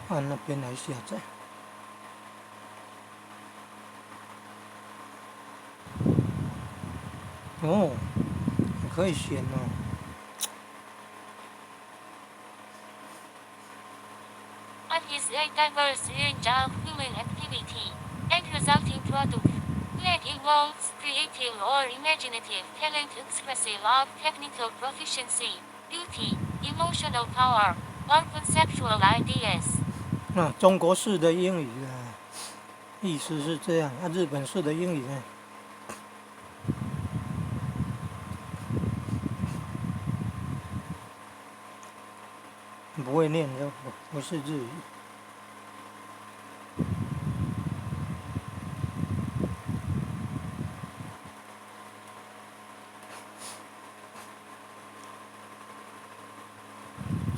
按那边来下载。哦，可以选哦。Art is a diverse range of human activity and resulting product. That involves creative or imaginative talent expressive of technical proficiency, beauty, emotional power, or conceptual ideas. 那中国式的英语啊，意思是这样。日本式的英语呢，不会念的，不是日语。